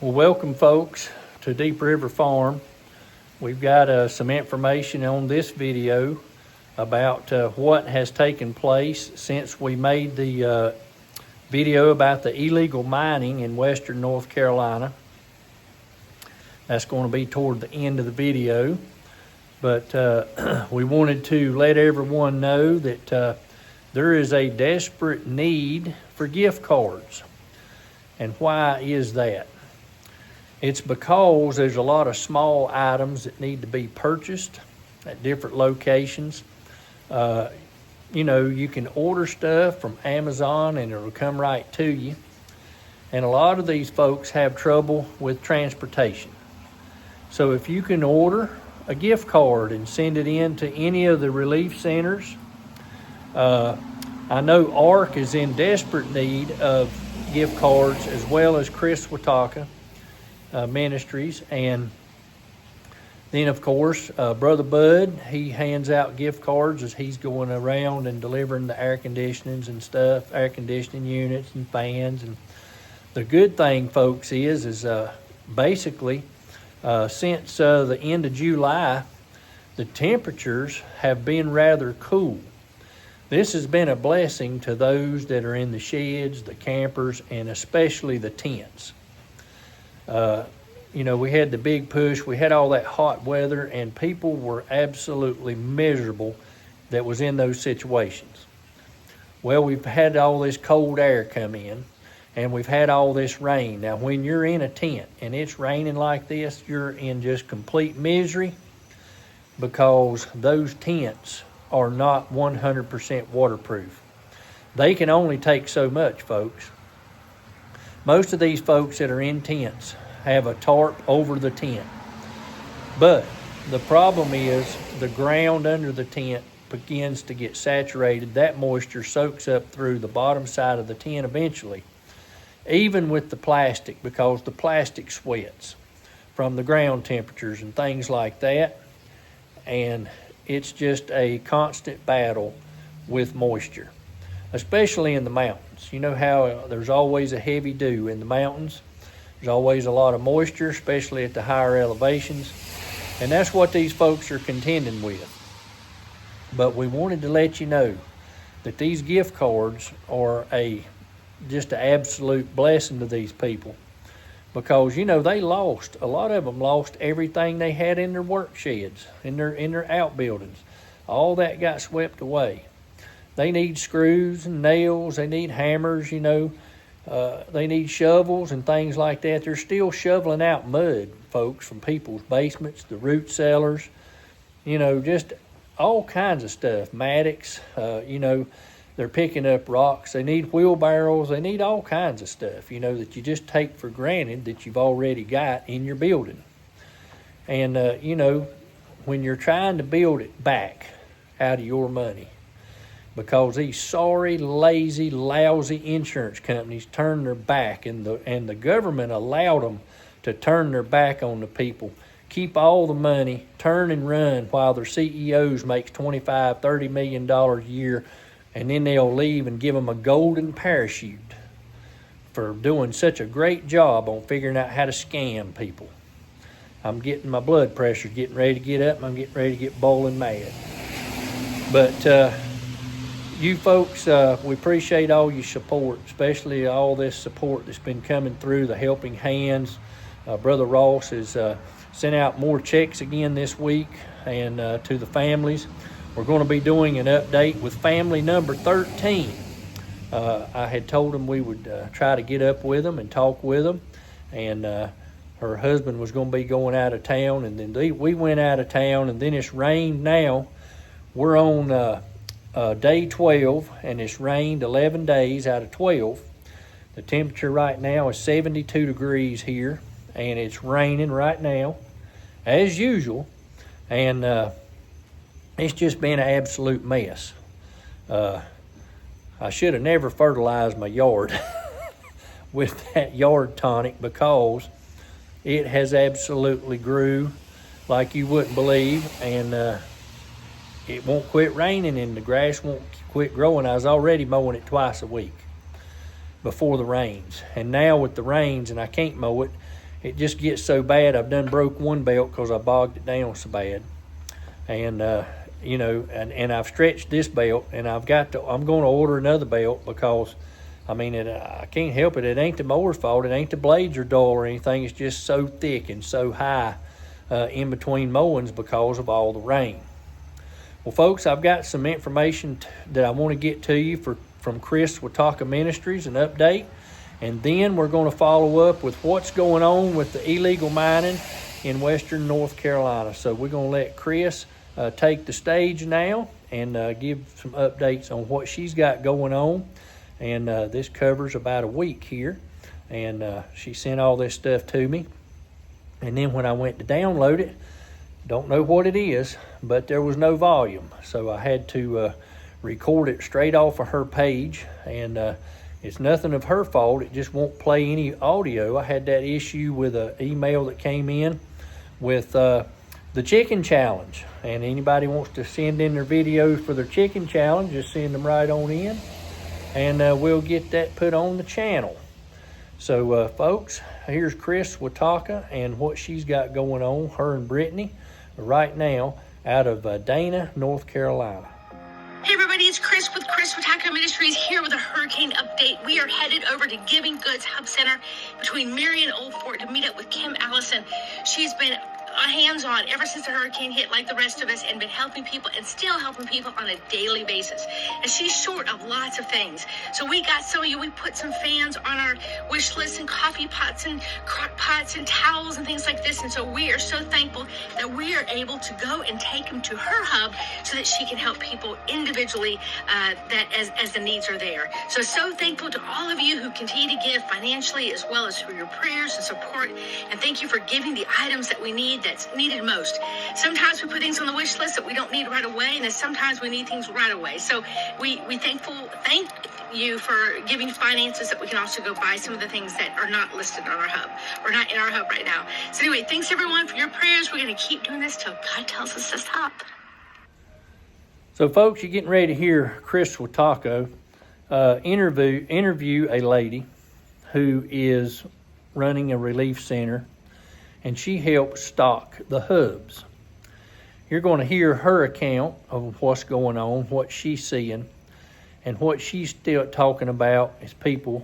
Well, welcome folks to Deep River Farm. We've got some information on this video about what has taken place since we made the video about the illegal mining in western North Carolina. That's going to be toward the end of the video, but we wanted to let everyone know that there is a desperate need for gift cards. And why is that? It's because there's a lot of small items that need to be purchased at different locations. You can order stuff from Amazon and it'll come right to you. And a lot of these folks have trouble with transportation. So if you can order a gift card and send it in to any of the relief centers, I know ARC is in desperate need of gift cards, as well as Swiatocho Ministries. And then of course Brother Bud, he hands out gift cards as he's going around and delivering the air conditionings and stuff, air conditioning units and fans. And the good thing, folks, is basically since the end of July, the temperatures have been rather cool. This has been a blessing to those that are in the sheds, the campers, and especially the tents. We had the big push, we had all that hot weather, and people were absolutely miserable that was in those situations. Well, we've had all this cold air come in, and we've had all this rain. Now, when you're in a tent and it's raining like this, you're in just complete misery, because those tents are not 100% waterproof. They can only take so much, folks. Most of these folks that are in tents have a tarp over the tent. But the problem is the ground under the tent begins to get saturated. That moisture soaks up through the bottom side of the tent eventually, even with the plastic, because the plastic sweats from the ground temperatures and things like that. And it's just a constant battle with moisture, especially in the mountains. You know how there's always a heavy dew in the mountains. There's always a lot of moisture, especially at the higher elevations. And that's what these folks are contending with. But we wanted to let you know that these gift cards are just an absolute blessing to these people. Because, a lot of them lost everything they had in their work sheds, in their outbuildings. All that got swept away. They need screws and nails, they need hammers, they need shovels and things like that. They're still shoveling out mud, folks, from people's basements, the root cellars, just all kinds of stuff. Mattocks, they're picking up rocks. They need wheelbarrows. They need all kinds of stuff, that you just take for granted that you've already got in your building. And, when you're trying to build it back out of your money, because these sorry, lazy, lousy insurance companies turned their back, and the government allowed them to turn their back on the people, keep all the money, turn and run while their CEOs makes $25-30 million a year, and then they'll leave and give them a golden parachute for doing such a great job on figuring out how to scam people. I'm getting my blood pressure getting ready to get up, and I'm getting ready to get boiling mad. But you folks, we appreciate all your support, especially all this support that's been coming through, the helping hands. Brother Ross has sent out more checks again this week, and to the families. We're going to be doing an update with family number 13. I had told them we would try to get up with them and talk with them, and her husband was going to be going out of town, and then we went out of town, and then it's rained now. We're on day 12, and it's rained 11 days out of 12. The temperature right now is 72 degrees here, and it's raining right now, as usual, and it's just been an absolute mess. I should have never fertilized my yard with that yard tonic, because it has absolutely grew like you wouldn't believe, and it won't quit raining and the grass won't quit growing. I was already mowing it twice a week before the rains, and now with the rains and I can't mow it, it just gets so bad. I've done broke one belt because I bogged it down so bad. And, and I've stretched this belt, and I'm going to order another belt because, I can't help it. It ain't the mower's fault. It ain't the blades are dull or anything. It's just so thick and so high in between mowings because of all the rain. Well, folks, I've got some information that I want to get to you from Kris Swiatocho Ministries, an update. And then we're going to follow up with what's going on with the illegal mining in western North Carolina. So we're going to let Kris take the stage now and give some updates on what she's got going on. And this covers about a week here. And she sent all this stuff to me. And then when I went to download it, don't know what it is, but there was no volume. So I had to record it straight off of her page. And it's nothing of her fault. It just won't play any audio. I had that issue with an email that came in with the chicken challenge. And anybody wants to send in their videos for their chicken challenge, just send them right on in. And we'll get that put on the channel. So, folks, here's Kris Swiatocho and what she's got going on, her and Brittany, right now out of Dana, North Carolina. Hey everybody, it's Kris with Kris Swiatocho Ministries here with a hurricane update. We are headed over to Giving Goods Hub Center between Marion and Old Fort to meet up with Kim Allison. She's been hands-on ever since the hurricane hit, like the rest of us, and been helping people and still helping people on a daily basis. And she's short of lots of things. So we got some of you, we put some fans on our wish list and coffee pots and crock pots and towels and things like this. And so we are so thankful that we are able to go and take them to her hub so that she can help people individually that as the needs are there. So thankful to all of you who continue to give financially as well as for your prayers and support. And thank you for giving the items that we need that's needed most. Sometimes we put things on the wish list that we don't need right away, and then sometimes we need things right away. So we thank you for giving finances that we can also go buy some of the things that are not listed on our hub, or not in our hub right now. So anyway, thanks everyone for your prayers. We're going to keep doing this till God tells us to stop. So folks, you're getting ready to hear Kris Swiatocho interview a lady who is running a relief center, and she helps stock the hubs. You're going to hear her account of what's going on, what she's seeing, and what she's still talking about is people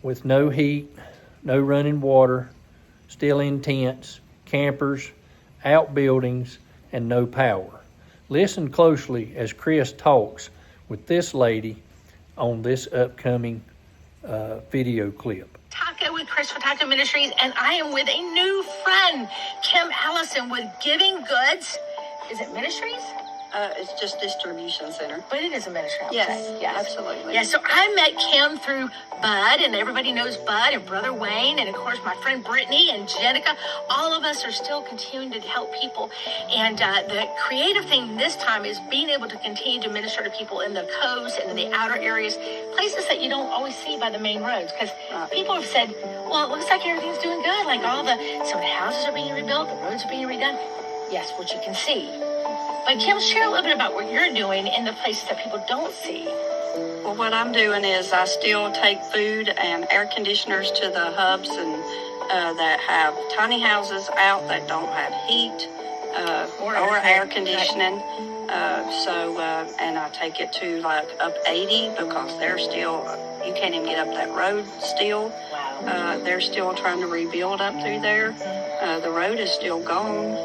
with no heat, no running water, still in tents, campers, outbuildings, and no power. Listen closely as Kris talks with this lady on this upcoming video clip. With Kris Swiatocho Ministries, and I am with a new friend, Kim Allison with Giving Goods. Is it Ministries? It's just distribution center. But it is a ministry. Yes, absolutely. Yeah, so I met Kim through Bud, and everybody knows Bud and Brother Wayne, and of course my friend Brittany and Jenica. All of us are still continuing to help people. And the creative thing this time is being able to continue to minister to people in the coast and in the outer areas, places that you don't always see by the main roads. Because people have said, well, it looks like everything's doing good. Like some of the houses are being rebuilt, the roads are being redone. Yes, which you can see. But Kim, share a little bit about what you're doing in the places that people don't see. Well, what I'm doing is I still take food and air conditioners to the hubs and that have tiny houses out that don't have heat or air conditioning. And I take it to like up 80 because they're still, you can't even get up that road still. Wow. They're still trying to rebuild up through there. The road is still gone,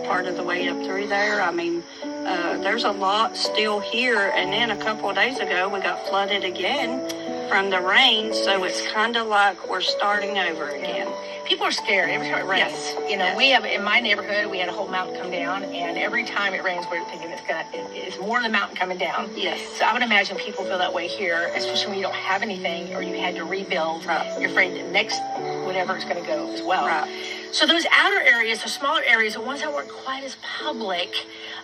part of the way up through there. I mean, there's a lot still here. And then a couple of days ago, we got flooded again from the rain. So it's kind of like we're starting over again. People are scared every time it rains. Yes. We have, in my neighborhood, we had a whole mountain come down, and every time it rains, we're thinking it's more than the mountain coming down. Yes. So I would imagine people feel that way here, especially when you don't have anything or you had to rebuild. Right. You're afraid that next, whatever, it's going to go as well. Right. So those outer areas, the smaller areas, the ones that weren't quite as public,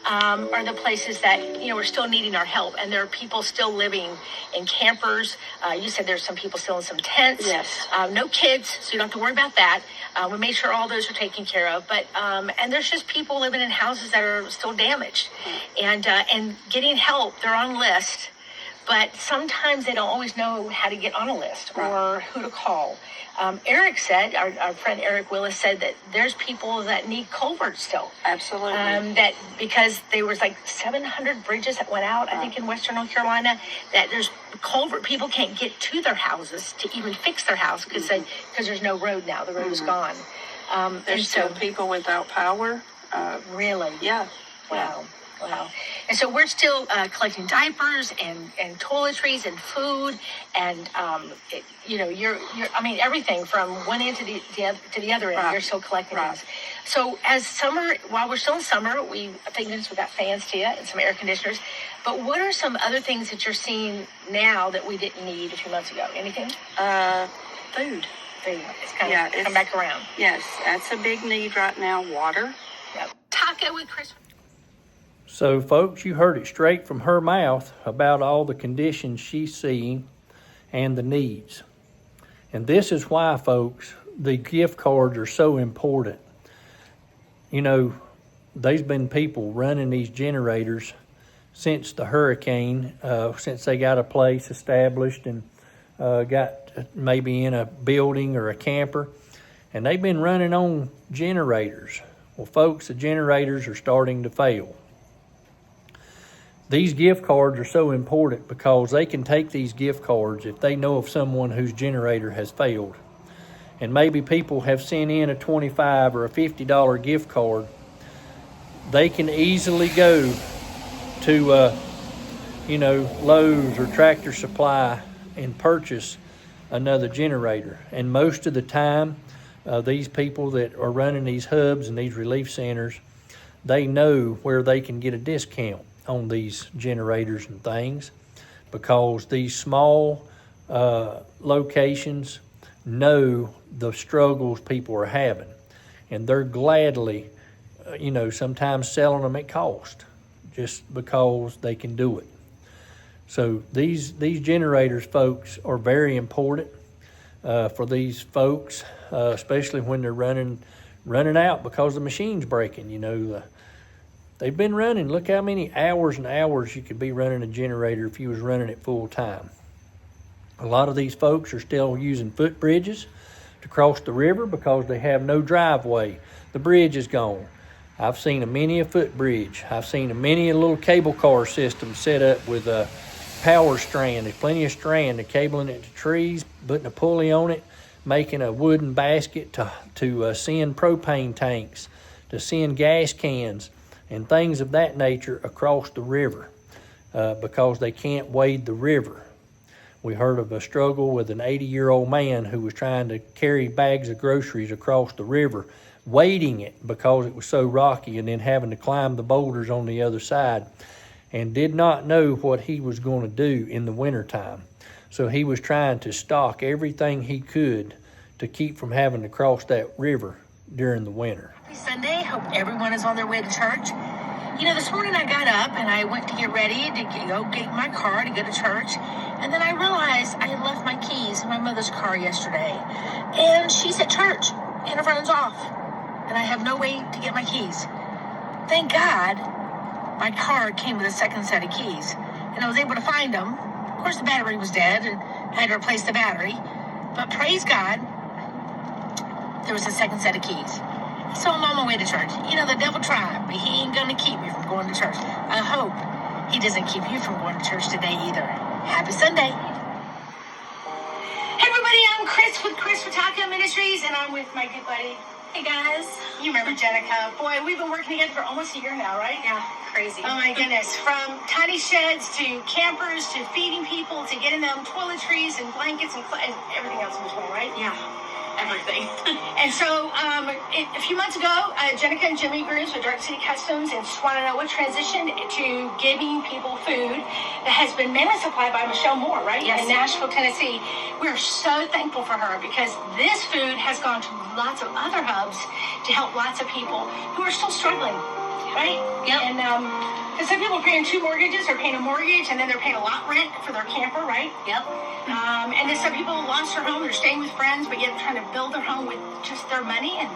are the places that, we're still needing our help. And there are people still living in campers. You said there's some people still in some tents. Yes. No kids, so you don't have to worry about that. We made sure all those are taken care of. But and there's just people living in houses that are still damaged. And getting help, they're on list. but sometimes they don't always know how to get on a list or who to call. Eric said, our friend Eric Willis said that there's people that need culverts still. Absolutely. That because there was like 700 bridges that went out, I think in Western North Carolina, that there's culvert, people can't get to their houses to even fix their house because there's no road now. The road is gone. There's still people without power. Really? Yeah. Wow. And so we're still collecting diapers and toiletries and food and you're I mean everything from one end to the other end. You're still collecting things. So while we're still in summer, thank goodness we got fans to you and some air conditioners. But what are some other things that you're seeing now that we didn't need a few months ago? Anything? Food. It's kind of come back around. Yes, that's a big need right now. Water. Yep. Taco with Kris. So, folks, you heard it straight from her mouth about all the conditions she's seeing and the needs. And this is why, folks, the gift cards are so important. You know, there's been people running these generators since the hurricane, since they got a place established and got maybe in a building or a camper, and they've been running on generators. Well, folks, the generators are starting to fail. These gift cards are so important because they can take these gift cards if they know of someone whose generator has failed. And maybe people have sent in a $25 or a $50 gift card. They can easily go to, Lowe's or Tractor Supply and purchase another generator. And most of the time, these people that are running these hubs and these relief centers, they know where they can get a discount on these generators and things, because these small locations know the struggles people are having, and they're gladly, sometimes selling them at cost just because they can do it. So these generators, folks, are very important for these folks, especially when they're running out because the machine's breaking. They've been running. Look how many hours and hours you could be running a generator if you was running it full time. A lot of these folks are still using footbridges to cross the river because they have no driveway. The bridge is gone. I've seen many a footbridge. I've seen many a little cable car system set up with a power strand. There's plenty of strand. They're cabling it to trees, putting a pulley on it, making a wooden basket to send propane tanks, to send gas cans, and things of that nature across the river because they can't wade the river. We heard of a struggle with an 80-year-old man who was trying to carry bags of groceries across the river, wading it because it was so rocky, and then having to climb the boulders on the other side, and did not know what he was going to do in the wintertime. So he was trying to stock everything he could to keep from having to cross that river during the winter. Sunday. Hope everyone is on their way to church. This morning I got up and I went to get ready to get my car to go to church. And then I realized I had left my keys in my mother's car yesterday. And she's at church and it runs off. And I have no way to get my keys. Thank God my car came with a second set of keys. And I was able to find them. Of course, the battery was dead and I had to replace the battery. But praise God, there was a second set of keys. So I'm on my way to church. The devil tried, but he ain't going to keep me from going to church. I hope he doesn't keep you from going to church today either. Happy Sunday. Hey, everybody, I'm Kris with Swiatocho Ministries, and I'm with my good buddy. Hey, guys. You remember Jenica. Boy, we've been working together for almost a year now, right? Yeah, crazy. Oh, my goodness. From tiny sheds to campers to feeding people to getting them toiletries and blankets and everything else in between, right? Yeah. Everything. And so a few months ago, Jenica and Jimmy Grooves with Direct City Customs in Swiatocho transitioned to giving people food that has been mainly supplied by Michelle Moore, right? Yes. In Nashville, Tennessee. We're so thankful for her because this food has gone to lots of other hubs to help lots of people who are still struggling, right? Yep. And some people are paying 2 mortgages or paying a mortgage and then they're paying a lot rent for their camper, right? Yep. And then some people lost their home, they're staying with friends, but yet trying to build their home with just their money, and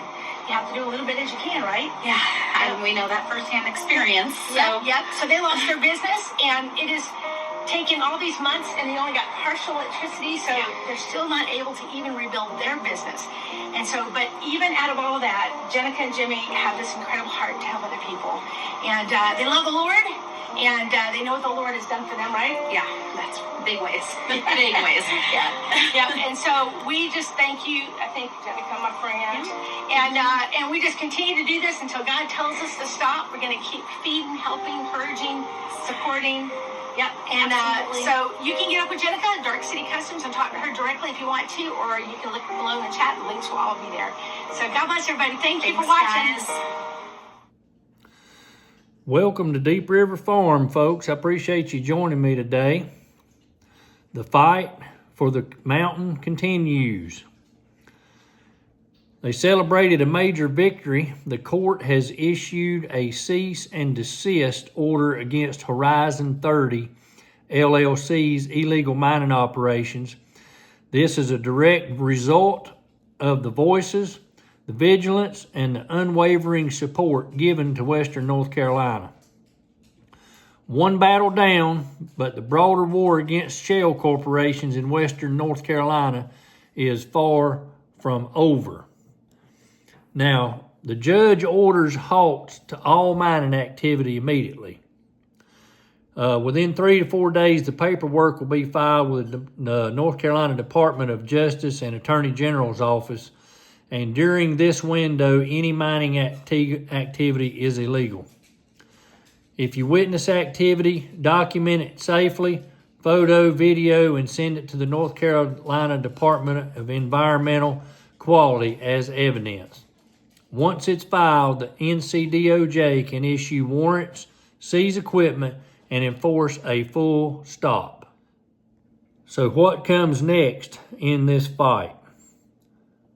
you have to do a little bit as you can, right? Yeah. And we know that firsthand experience. So. Yep. So they lost their business, and it is taken all these months and they only got partial electricity, so they're still not able to even rebuild their business. And so, but even out of all that, Jenica and Jimmy have this incredible heart to help other people. And they love the Lord, and they know what the Lord has done for them, right? Yeah, that's big ways. Big ways. Yeah. And so we just thank you. I thank Jenica, my friend. And we just continue to do this until God tells us to stop. We're going to keep feeding, helping, purging, supporting. Yep. And so you can get up with Jenica at Dark City Customs and talk to her directly if you want to, or you can look below in the chat. The links will all be there. So God bless everybody. Thank you for watching. Guys. Welcome to Deep River Farm, folks. I appreciate you joining me today. The fight for the mountain continues. They celebrated a major victory. The court has issued a cease and desist order against Horizon 30 LLC's illegal mining operations. This is a direct result of the voices, the vigilance, and the unwavering support given to Western North Carolina. One battle down, but the broader war against shell corporations in Western North Carolina is far from over. Now, the judge orders halts to all mining activity immediately. Within 3 to 4 days, the paperwork will be filed with the North Carolina Department of Justice and Attorney General's office. And during this window, any mining activity is illegal. If you witness activity, document it safely, photo, video, and send it to the North Carolina Department of Environmental Quality as evidence. Once it's filed, the NCDOJ can issue warrants, seize equipment, and enforce a full stop. So what comes next in this fight?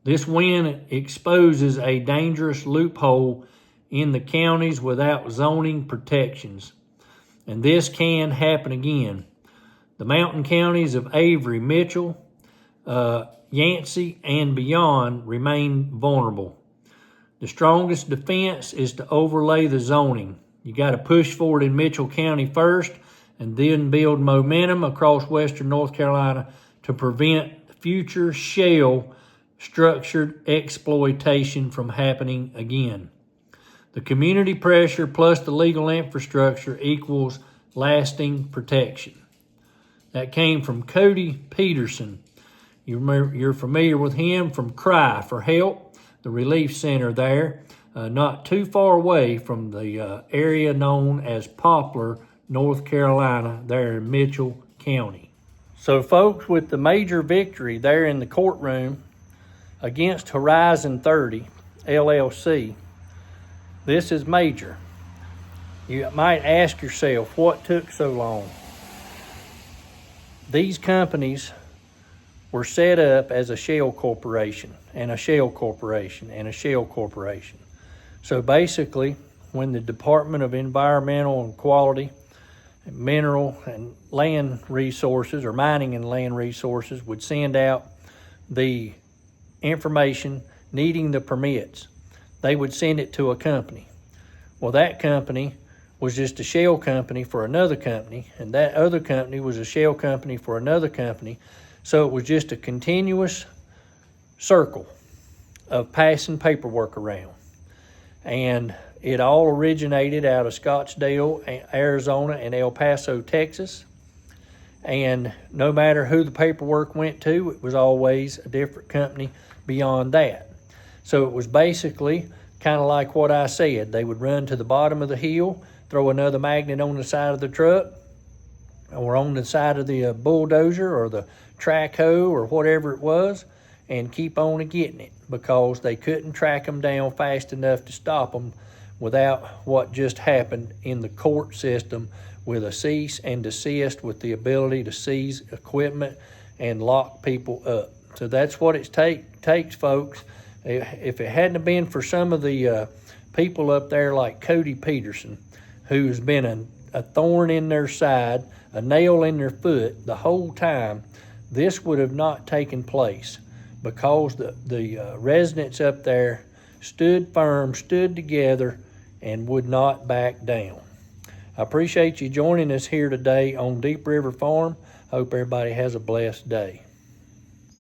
This win exposes a dangerous loophole in the counties without zoning protections. And this can happen again. The mountain counties of Avery, Mitchell, Yancey, and beyond remain vulnerable. The strongest defense is to overlay the zoning. You got to push forward in Mitchell County first and then build momentum across Western North Carolina to prevent future shale structured exploitation from happening again. The community pressure plus the legal infrastructure equals lasting protection. That came from Cody Peterson. You're familiar with him from Cry for Help, the relief center there, not too far away from the area known as Poplar, North Carolina, there in Mitchell County. So folks, with the major victory there in the courtroom against Horizon 30 LLC, this is major. You might ask yourself, what took so long? These companies were set up as a shell corporation and a shell corporation and a shell corporation. So basically, when the Department of Environmental and Quality, Mineral and Land Resources, or Mining and Land Resources, would send out the information needing the permits, they would send it to a company. Well, that company was just a shell company for another company, and that other company was a shell company for another company. So it was just a continuous circle of passing paperwork around. And it all originated out of Scottsdale, Arizona, and El Paso, Texas. And no matter who the paperwork went to, it was always a different company beyond that. So it was basically kind of like what I said. They would run to the bottom of the hill, throw another magnet on the side of the truck, or on the side of the bulldozer or the track hoe or whatever it was, and keep on getting it, because they couldn't track them down fast enough to stop them without what just happened in the court system with a cease and desist, with the ability to seize equipment and lock people up. So that's what it takes, folks. If it hadn't been for some of the people up there like Cody Peterson, who's been a thorn in their side, a nail in their foot the whole time, this would have not taken place, because the residents up there stood firm, stood together, and would not back down. I appreciate you joining us here today on Deep River Farm. Hope everybody has a blessed day.